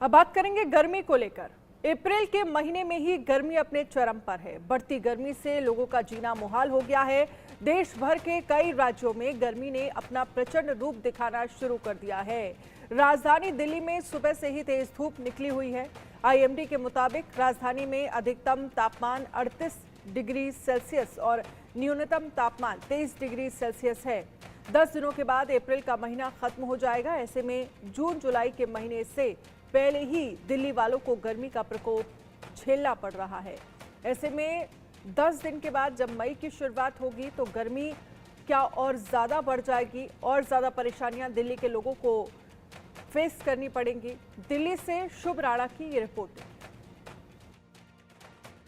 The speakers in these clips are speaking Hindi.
अब बात करेंगे गर्मी को लेकर। अप्रैल के महीने में ही गर्मी अपने चरम पर है। बढ़ती गर्मी से लोगों का जीना मुहाल हो गया है। देश भर के कई राज्यों में गर्मी ने अपना प्रचंड रूप दिखाना शुरू कर दिया है। राजधानी दिल्ली में सुबह से ही तेज धूप निकली हुई है। आईएमडी के मुताबिक राजधानी में अधिकतम तापमान 38 डिग्री सेल्सियस और न्यूनतम तापमान 23 डिग्री सेल्सियस है। 10 दिनों के बाद अप्रैल का महीना खत्म हो जाएगा। ऐसे में जून जुलाई के महीने से पहले ही दिल्ली वालों को गर्मी का प्रकोप झेलना पड़ रहा है। ऐसे में 10 दिन के बाद जब मई की शुरुआत होगी तो गर्मी क्या और ज़्यादा बढ़ जाएगी और ज़्यादा परेशानियां दिल्ली के लोगों को फेस करनी पड़ेंगी। दिल्ली से शुभ राणा की ये रिपोर्ट।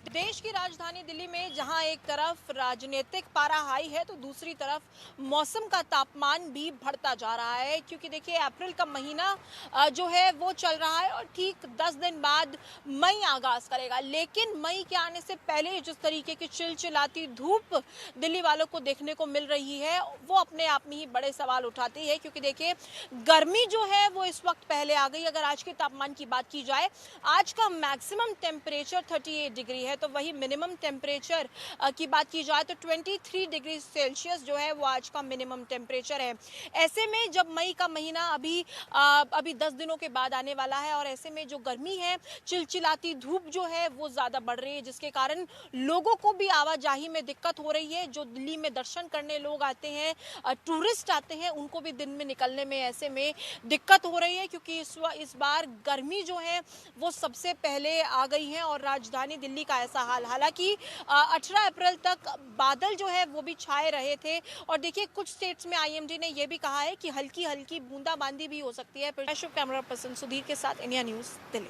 देश की राजधानी दिल्ली में जहां एक तरफ राजनीतिक पारा हाई है तो दूसरी तरफ मौसम का तापमान भी बढ़ता जा रहा है, क्योंकि देखिए अप्रैल का महीना जो है वो चल रहा है और ठीक 10 दिन बाद मई आगाज करेगा। लेकिन मई के आने से पहले जिस तरीके की चिलचिलाती धूप दिल्ली वालों को देखने को मिल रही है वो अपने आप में ही बड़े सवाल उठाती है, क्योंकि देखिए गर्मी जो है वो इस वक्त पहले आ गई। अगर आज के तापमान की बात की जाए, आज का मैक्सिमम टेम्परेचर 38 डिग्री है, तो वही मिनिमम टेम्परेचर की बात की जाए तो 23 डिग्री सेल्सियस जो है वो आज का मिनिमम टेम्परेचर है। ऐसे में जब मई का महीना अभी 10 दिनों के बाद आने वाला है और ऐसे में जो गर्मी है, चिलचिलाती धूप जो है वो ज़्यादा बढ़ रही है, जिसके कारण लोगों को भी आवाजाही में दिक्कत हो रही है। जो दिल्ली में दर्शन करने लोग आते हैं, टूरिस्ट आते हैं, उनको भी दिन में निकलने में ऐसे में दिक्कत हो रही है, क्योंकि इस बार गर्मी जो है वो सबसे पहले आ गई है और राजधानी दिल्ली का ऐसा हाल। हालांकि 18 अप्रैल तक बादल जो है वो भी छाए रहे थे और देखिए कुछ स्टेट्स में आईएमडी ने यह भी कहा है कि हल्की हल्की बूंदाबांदी भी हो सकती है। शुभ कैमरा पर्सन सुधीर के साथ इंडिया न्यूज दिल्ली।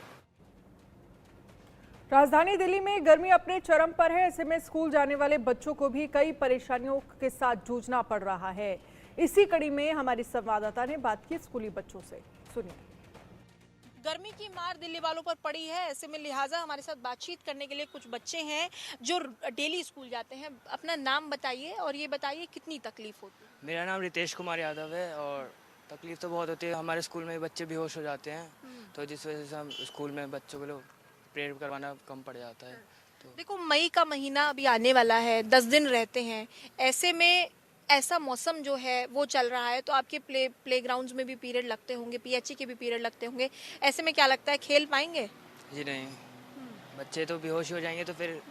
राजधानी दिल्ली में गर्मी अपने चरम पर है। ऐसे में स्कूल जाने वाले बच्चों को भी कई परेशानियों के साथ जूझना पड़ रहा है। इसी कड़ी में हमारी संवाददाता ने बात की स्कूली बच्चों से। सुनिए। गर्मी की मार दिल्ली वालों पर पड़ी है, ऐसे में लिहाजा हमारे साथ बातचीत करने के लिए कुछ बच्चे हैं जो डेली स्कूल जाते हैं। अपना नाम बताइए और ये बताइए कितनी तकलीफ होती है। मेरा नाम रितेश कुमार यादव है और तकलीफ तो बहुत होती है। हमारे स्कूल में बच्चे बेहोश हो जाते हैं, तो जिस वजह से हम स्कूल में बच्चों को प्रेयर करवाना कम पड़ जाता है। तो देखो मई का महीना अभी आने वाला है, 10 दिन रहते हैं। ऐसे में ऐसा मौसम जो है वो चल रहा है, तो आपके प्लेग्राउंड्स में भी पीरियड लगते होंगे, पीएचई के भी पीरियड लगते होंगे। ऐसे में क्या लगता है, खेल पाएंगे? जी नहीं, बच्चे तो बेहोश हो जाएंगे तो फिर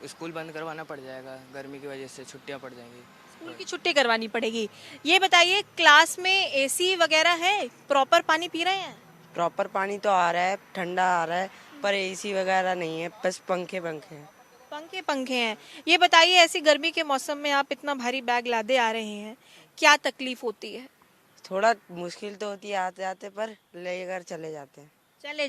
स्कूल बंद करवाना पड़ जाएगा। गर्मी की वजह से छुट्टियां पड़ जाएंगी, स्कूल की छुट्टी करवानी पड़ेगी। ये बताइए क्लास में एसी वगैरह है, प्रॉपर पानी पी रहे हैं? प्रॉपर पानी तो आ रहा है, ठंडा आ रहा है, पर एसी वगैरह नहीं है, बस पंखे हैं। पंखे हैं। ये बताइए ऐसी गर्मी के मौसम में आप इतना भारी बैग लादे आ रहे हैं, क्या तकलीफ होती है? थोड़ा मुश्किल तो होती है आते आते, पर लेकर चले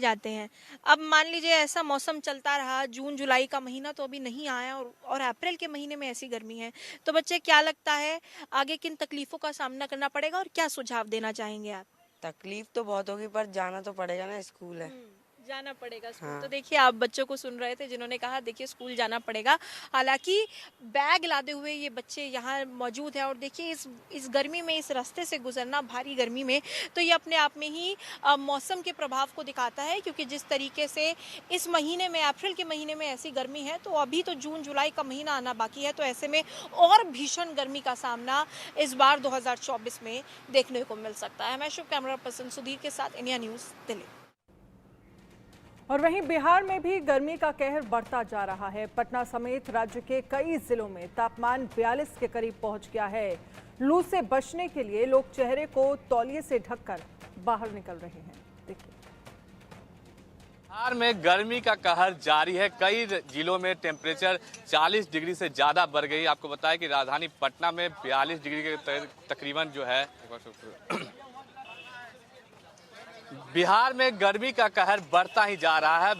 जाते हैं। अब मान लीजिए ऐसा मौसम चलता रहा, जून जुलाई का महीना तो अभी नहीं आया और अप्रैल के महीने में ऐसी गर्मी है, तो बच्चे क्या लगता है आगे किन तकलीफों का सामना करना पड़ेगा और क्या सुझाव देना चाहेंगे आप? तकलीफ तो बहुत होगी, पर जाना तो पड़ेगा ना, स्कूल है। जाना पड़ेगा स्कूल। हाँ। तो देखिए आप बच्चों को सुन रहे थे जिन्होंने कहा देखिए स्कूल जाना पड़ेगा। हालांकि बैग लादे हुए ये बच्चे यहाँ मौजूद हैं और देखिए इस गर्मी में, इस रास्ते से गुजरना भारी गर्मी में, तो ये अपने आप में ही मौसम के प्रभाव को दिखाता है, क्योंकि जिस तरीके से इस महीने में, अप्रैल के महीने में ऐसी गर्मी है, तो अभी तो जून जुलाई का महीना आना बाकी है, तो ऐसे में और भीषण गर्मी का सामना इस बार 2024 में देखने को मिल सकता है। मैं शुभ कैमरा पर्सन सुधीर के साथ इंडिया न्यूज दिल्ली। और वहीं बिहार में भी गर्मी का कहर बढ़ता जा रहा है। पटना समेत राज्य के कई जिलों में तापमान 42 के करीब पहुंच गया है। लू से बचने के लिए लोग चेहरे को तौलिए से ढककर बाहर निकल रहे हैं। देखिए। बिहार में गर्मी का कहर जारी है। कई जिलों में टेम्परेचर 40 डिग्री से ज़्यादा बढ़ गई। आपको बताया कि राजधानी पटना में 42 डिग्री के तकरीबन जो है। बिहार में गर्मी का कहर बढ़ता ही जा रहा है।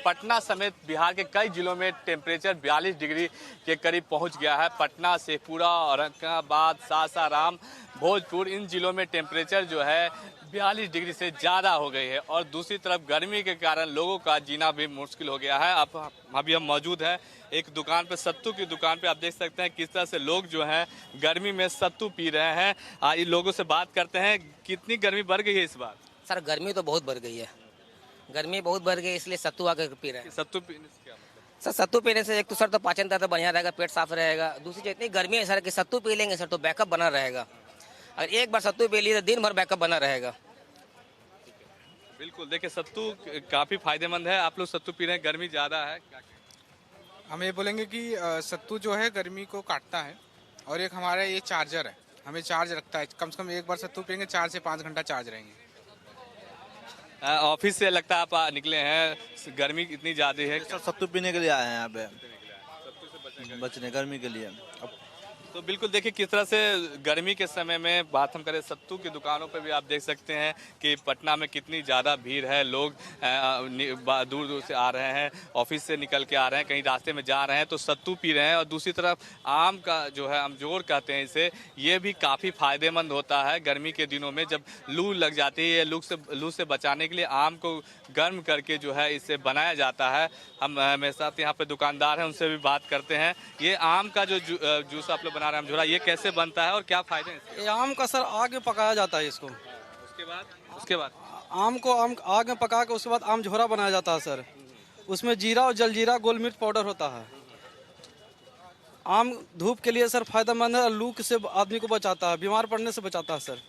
पटना समेत बिहार के कई जिलों में टेम्परेचर 42 डिग्री के करीब पहुंच गया है। पटना, शेखपुरा, औरंगाबाद, सासाराम, भोजपुर, इन जिलों में टेम्परेचर जो है 42 डिग्री से ज़्यादा हो गई है और दूसरी तरफ गर्मी के कारण लोगों का जीना भी मुश्किल हो गया है। अब अभी हम मौजूद हैं एक दुकान पे, सत्तू की दुकान पे। आप देख सकते हैं किस तरह से लोग जो हैं गर्मी में सत्तू पी रहे हैं। इन लोगों से बात करते हैं, कितनी गर्मी बढ़ गई है इस बार? सर गर्मी तो बहुत बढ़ गई है, गर्मी बहुत बढ़ गई इसलिए सत्तू आकर पी रहे हैं। सत्तू पीने से क्या मतलब? सर सत्तू पीने से एक तो सर तो पाचन तंत्र बढ़िया रहेगा, पेट साफ रहेगा। दूसरी चीज इतनी गर्मी है सर कि सत्तू पी लेंगे सर तो बैकअप बना रहेगा। अगर एक बार सत्तू पी लिए तो दिन भर बैकअप बना रहेगा। बिल्कुल, देखिए सत्तू काफी फायदेमंद है। आप लोग सत्तू पी रहे हैं, गर्मी ज्यादा है, क्या कहें? हम ये बोलेंगे कि सत्तू जो है गर्मी को काटता है और एक हमारा ये चार्जर है, हमें चार्ज रखता है। कम से कम एक बार सत्तू पियेंगे 4 से 5 घंटा चार्ज रहेंगे। ऑफिस से लगता है आप निकले हैं, गर्मी इतनी ज्यादा है। सर सत्तू पीने के लिए आए हैं यहाँ पे, बचने गर्मी के लिए। तो बिल्कुल देखिए किस तरह से गर्मी के समय में बात हम करें सत्तू की दुकानों पे भी आप देख सकते हैं कि पटना में कितनी ज़्यादा भीड़ है। लोग दूर दूर से आ रहे हैं, ऑफिस से निकल के आ रहे हैं, कहीं रास्ते में जा रहे हैं तो सत्तू पी रहे हैं। और दूसरी तरफ आम का जो है अमजोर कहते हैं इसे, ये भी काफ़ी फायदेमंद होता है गर्मी के दिनों में जब लू लग जाती है। लू से बचाने के लिए आम को गर्म करके जो है इसे बनाया जाता है। हम मेरे साथ यहाँ पे दुकानदार हैं, उनसे भी बात करते हैं। ये आम का जो जूस आप लोग बना रहे हैं अमजोरा, ये कैसे बनता है और क्या फायदे हैं इसके? ये आम का सर आग में पकाया जाता है इसको। उसके बाद आम को आग में पका के उसके बाद आम झोरा बनाया जाता है सर। उसमें जीरा और जलजीरा गोल मिर्च पाउडर होता है। आम धूप के लिए सर फायदेमंद है, लू से आदमी को बचाता है, बीमार पड़ने से बचाता है सर।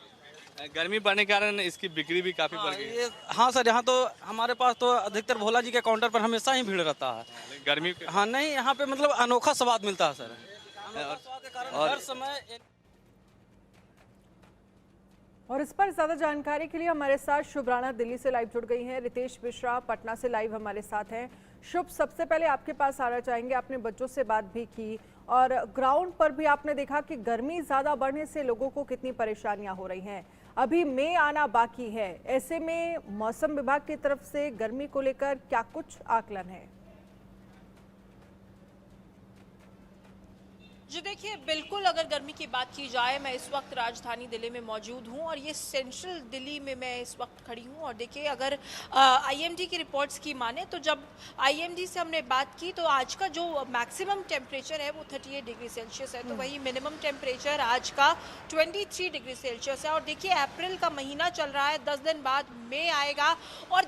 गर्मी बढ़ने के कारण इसकी बिक्री भी काफी बढ़ गई है। हाँ सर, यहाँ तो हमारे पास तो अधिकतर भोला जी के काउंटर पर हमेशा ही भीड़ रहता है। गर्मी हाँ नहीं, यहाँ पे मतलब अनोखा स्वाद मिलता है सर। हर समय और इस पर ज्यादा जानकारी के लिए हमारे साथ शुभ राणा दिल्ली से लाइव जुड़ गई हैं। रितेश मिश्रा पटना से लाइव हमारे साथ हैं। शुभ, सबसे पहले आपके पास आना चाहेंगे, आपने बच्चों से बात भी की और ग्राउंड पर भी आपने देखा कि गर्मी ज्यादा बढ़ने से लोगों को कितनी परेशानियां हो रही हैं। अभी मई आना बाकी है, ऐसे में मौसम विभाग की तरफ से गर्मी को लेकर क्या कुछ आकलन है? जी देखिए, बिल्कुल अगर गर्मी की बात की जाए, मैं इस वक्त राजधानी दिल्ली में मौजूद हूं और ये सेंट्रल दिल्ली में मैं इस वक्त खड़ी हूं। और देखिए अगर आईएमडी की रिपोर्ट्स की माने तो जब आईएमडी से हमने बात की तो आज का जो मैक्सिमम टेम्परेचर है वो 38 डिग्री सेल्सियस है, तो वही मिनिमम टेम्परेचर आज का 23 डिग्री सेल्सियस है। और देखिए अप्रैल का महीना चल रहा है, 10 दिन बाद मई आएगा और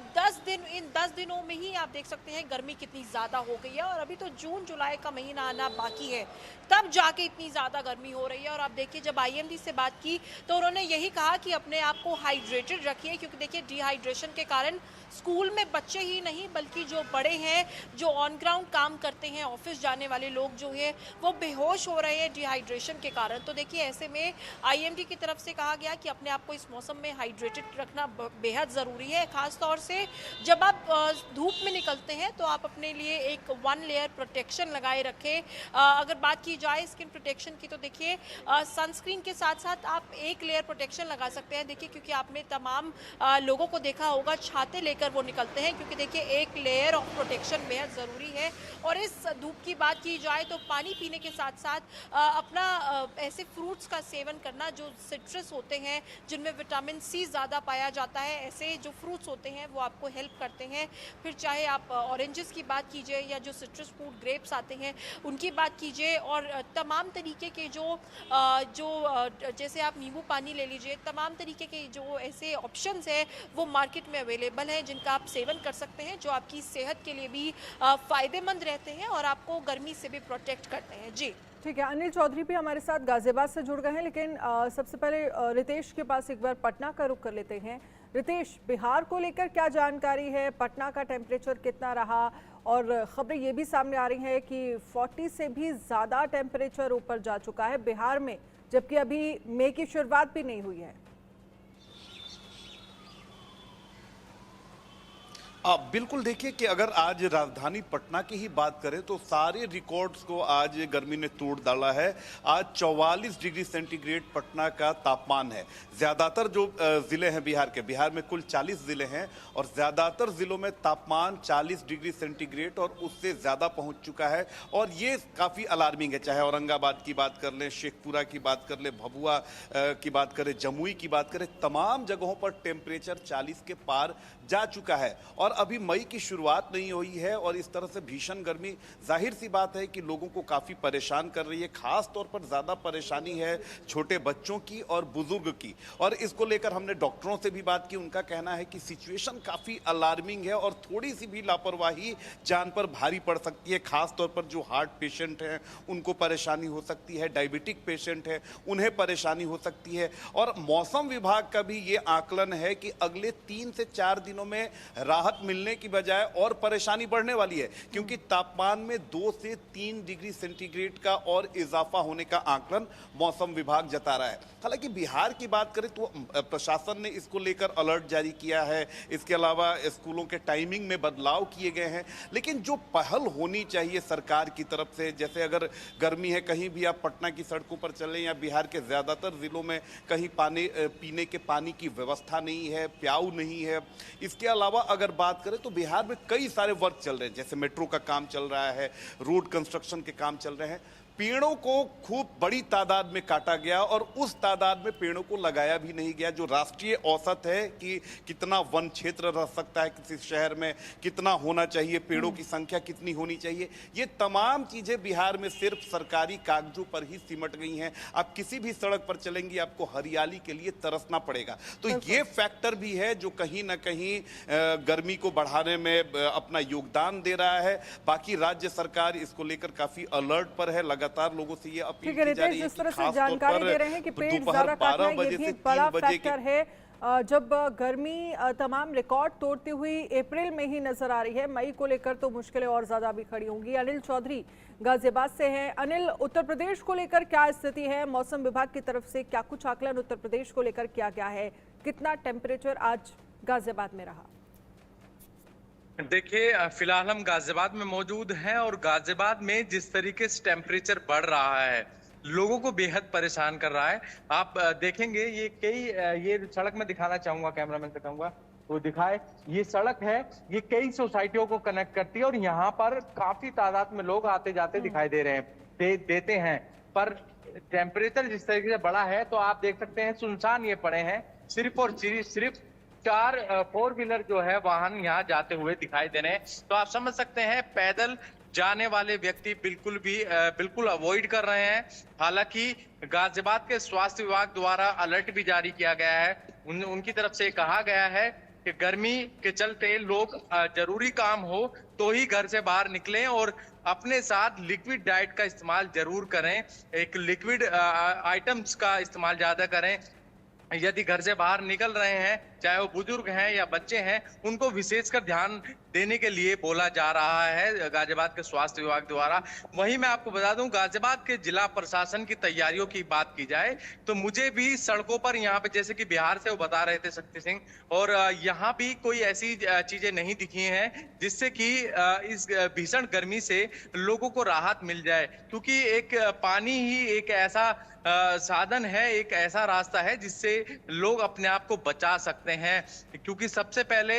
इन 10 दिनों में ही आप देख सकते हैं गर्मी कितनी ज़्यादा हो गई है। और अभी तो जून जुलाई का महीना आना बाकी है, तब जाके इतनी ज़्यादा गर्मी हो रही है। और आप देखिए जब आईएमडी से बात की तो उन्होंने यही कहा कि अपने आप को हाइड्रेटेड रखिए, क्योंकि देखिए डिहाइड्रेशन के कारण स्कूल में बच्चे ही नहीं बल्कि जो बड़े हैं, जो ऑन ग्राउंड काम करते हैं, ऑफिस जाने वाले लोग जो है वो बेहोश हो रहे हैं डिहाइड्रेशन के कारण। तो देखिए ऐसे में आईएमडी की तरफ से कहा गया कि अपने आप को इस मौसम में हाइड्रेटेड रखना बेहद ज़रूरी है। खास तौर से जब आप धूप में निकलते हैं तो आप अपने लिए एक 1 लेयर प्रोटेक्शन लगाए रखें। अगर बात की जाए स्किन प्रोटेक्शन की तो देखिए सनस्क्रीन के साथ साथ आप 1 लेयर प्रोटेक्शन लगा सकते हैं। देखिए क्योंकि आपने तमाम लोगों को देखा होगा छाते लेकर वो निकलते हैं, क्योंकि देखिए 1 लेयर ऑफ प्रोटेक्शन बेहद ज़रूरी है। और इस धूप की बात की जाए तो पानी पीने के साथ साथ अपना ऐसे फ्रूट्स का सेवन करना जो सिट्रस होते हैं, जिनमें विटामिन सी ज़्यादा पाया जाता है, ऐसे जो फ्रूट्स होते हैं वो आपको हेल्प करते हैं। फिर चाहे आप ऑरेंजेस की बात कीजिए या जो सिट्रस फ्रूट ग्रेप्स आते हैं उनकी बात कीजिए, और तमाम तरीके के जो जैसे आप नींबू पानी ले लीजिए, तमाम तरीके के जो ऐसे ऑप्शंस हैं वो मार्केट में अवेलेबल हैं जिनका आप सेवन कर सकते हैं, जो आपकी सेहत के लिए भी फ़ायदेमंद रहते हैं और आपको गर्मी से भी प्रोटेक्ट करते हैं। जी ठीक है, अनिल चौधरी भी हमारे साथ गाजियाबाद से जुड़ गए हैं, लेकिन सबसे पहले रितेश के पास एक बार पटना का रुख कर लेते हैं। रितेश, बिहार को लेकर क्या जानकारी है? पटना का टेम्परेचर कितना रहा? और खबरें ये भी सामने आ रही हैं कि 40 से भी ज़्यादा टेम्परेचर ऊपर जा चुका है बिहार में, जबकि अभी मई की शुरुआत भी नहीं हुई है। बिल्कुल, देखिए कि अगर आज राजधानी पटना की ही बात करें तो सारे रिकॉर्ड्स को आज गर्मी ने तोड़ डाला है। आज 44 डिग्री सेंटीग्रेड पटना का तापमान है। ज़्यादातर जो ज़िले हैं बिहार में कुल 40 ज़िले हैं और ज़्यादातर ज़िलों में तापमान 40 डिग्री सेंटीग्रेड और उससे ज़्यादा पहुंच चुका है। और ये काफ़ी अलार्मिंग है, चाहे औरंगाबाद की बात कर लें, शेखपुरा की बात कर लें, भभुआ की बात करें, जमुई की बात करें, तमाम जगहों पर टेम्परेचर 40 के पार जा चुका है। और अभी मई की शुरुआत नहीं हुई है और इस तरह से भीषण गर्मी जाहिर सी बात है कि लोगों को काफ़ी परेशान कर रही है। खास तौर पर ज़्यादा परेशानी है छोटे बच्चों की और बुजुर्ग की, और इसको लेकर हमने डॉक्टरों से भी बात की। उनका कहना है कि सिचुएशन काफ़ी अलार्मिंग है और थोड़ी सी भी लापरवाही जान पर भारी पड़ सकती है। खास तौर पर जो हार्ट पेशेंट हैं उनको परेशानी हो सकती है, डायबिटिक पेशेंट है उन्हें परेशानी हो सकती है। और मौसम विभाग का भी ये आकलन है कि अगले 3 से 4 दिनों में राहत मिलने की बजाय और परेशानी बढ़ने वाली है, क्योंकि तापमान में 2 से 3 डिग्री सेंटीग्रेड का और इजाफा होने का आकलन मौसम विभाग जता रहा है। हालांकि बिहार की बात करें तो प्रशासन ने इसको लेकर अलर्ट जारी किया है, इसके अलावा स्कूलों के टाइमिंग में बदलाव किए गए हैं। लेकिन जो पहल होनी चाहिए सरकार की तरफ से, जैसे अगर गर्मी है कहीं भी आप पटना की सड़कों पर चलें या बिहार के ज़्यादातर ज़िलों में कहीं पीने के पानी की व्यवस्था नहीं है, प्याऊ नहीं है। इसके अलावा अगर बात करें तो बिहार में कई सारे वर्क चल रहे हैं, जैसे मेट्रो का काम चल रहा है, रोड कंस्ट्रक्शन के काम चल रहे हैं। पेड़ों को खूब बड़ी तादाद में काटा गया और उस तादाद में पेड़ों को लगाया भी नहीं गया। जो राष्ट्रीय औसत है कि कितना वन क्षेत्र रह सकता है किसी शहर में, कितना होना चाहिए, पेड़ों की संख्या कितनी होनी चाहिए, ये तमाम चीजें बिहार में सिर्फ सरकारी कागजों पर ही सिमट गई हैं। आप किसी भी सड़क पर चलेंगी आपको हरियाली के लिए तरसना पड़ेगा। तो ये फैक्टर भी है जो कहीं ना कहीं गर्मी को बढ़ाने में अपना योगदान दे रहा है। बाकी राज्य सरकार इसको लेकर काफी अलर्ट पर है। लगातार लोगों से ये अपील की जा रही है जिस तरह से जानकारी दे रहे हैं कि पेड़ ज्यादा काटना ये भी एक बड़ा फैक्टर है। जब गर्मी तमाम रिकॉर्ड तोड़ती हुई अप्रैल में ही नजर आ रही है, मई को लेकर तो मुश्किलें और ज्यादा भी खड़ी होंगी। अनिल चौधरी गाजियाबाद से हैं। अनिल, उत्तर प्रदेश को लेकर क्या स्थिति है? मौसम विभाग की तरफ से क्या कुछ आकलन उत्तर प्रदेश को लेकर किया गया है? कितना टेम्परेचर आज गाजियाबाद में रहा? देखिए, फिलहाल हम गाजियाबाद में मौजूद हैं और गाजियाबाद में जिस तरीके से टेम्परेचर बढ़ रहा है लोगों को बेहद परेशान कर रहा है। आप देखेंगे ये सड़क में दिखाना चाहूंगा, कैमरामैन से कहूंगा वो दिखाए। ये सड़क है, ये कई सोसाइटियों को कनेक्ट करती है और यहाँ पर काफी तादाद में लोग आते जाते दिखाई दे रहे हैं, देते हैं। पर टेम्परेचर जिस तरीके से बढ़ा है तो आप देख सकते हैं सुनसान ये पड़े हैं। सिर्फ और सिर्फ 4 4 व्हीलर जो है वाहन यहाँ जाते हुए दिखाई दे रहे हैं। तो आप समझ सकते हैं पैदल जाने वाले व्यक्ति बिल्कुल अवॉइड कर रहे हैं। हालांकि गाजियाबाद के स्वास्थ्य विभाग द्वारा अलर्ट भी जारी किया गया है। उनकी तरफ से कहा गया है कि गर्मी के चलते लोग जरूरी काम हो तो ही घर से बाहर निकलें और अपने साथ लिक्विड डाइट का इस्तेमाल जरूर करें। एक लिक्विड आइटम्स का इस्तेमाल ज्यादा करें। यदि घर से बाहर निकल रहे हैं, चाहे वो बुजुर्ग हैं या बच्चे हैं, उनको विशेषकर ध्यान देने के लिए बोला जा रहा है गाजियाबाद के स्वास्थ्य विभाग द्वारा। वहीं मैं आपको बता दूं, गाजियाबाद के जिला प्रशासन की तैयारियों की बात की जाए तो मुझे भी सड़कों पर यहाँ पे, जैसे कि बिहार से वो बता रहे थे शक्ति सिंह, और यहाँ भी कोई ऐसी चीजें नहीं दिखी हैं जिससे कि इस भीषण गर्मी से लोगों को राहत मिल जाए। क्योंकि एक पानी ही एक ऐसा साधन है, एक ऐसा रास्ता है जिससे लोग अपने आप को बचा सकते हैं। क्योंकि सबसे पहले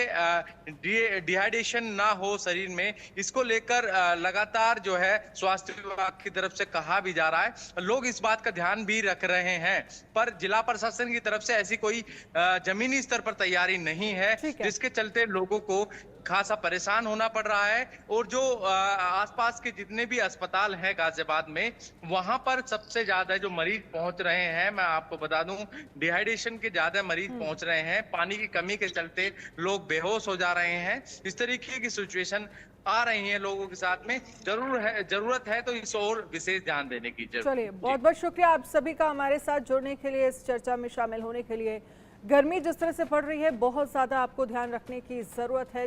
डिहाइड्रेशन ना हो शरीर में, इसको लेकर लगातार जो है स्वास्थ्य विभाग की तरफ से कहा भी जा रहा है। लोग इस बात का ध्यान भी रख रहे हैं, पर जिला प्रशासन की तरफ से ऐसी कोई जमीनी स्तर पर तैयारी नहीं है, जिसके चलते लोगों को खासा परेशान होना पड़ रहा है। और जो आसपास के जितने भी अस्पताल हैं गाजियाबाद में, वहां पर सबसे ज्यादा जो मरीज पहुंच रहे हैं, मैं आपको बता दूं, डिहाइड्रेशन के ज्यादा मरीज पहुंच रहे हैं। पानी की कमी के चलते लोग बेहोश हो जा रहे हैं। इस तरीके की सिचुएशन आ रही है लोगों के साथ में। जरूरत है तो इस और विशेष ध्यान देने की जरूरत। चलिए, बहुत बहुत शुक्रिया आप सभी का हमारे साथ जुड़ने के लिए, इस चर्चा में शामिल होने के लिए। गर्मी जिस तरह से पड़ रही है, बहुत ज्यादा आपको ध्यान रखने की जरूरत है।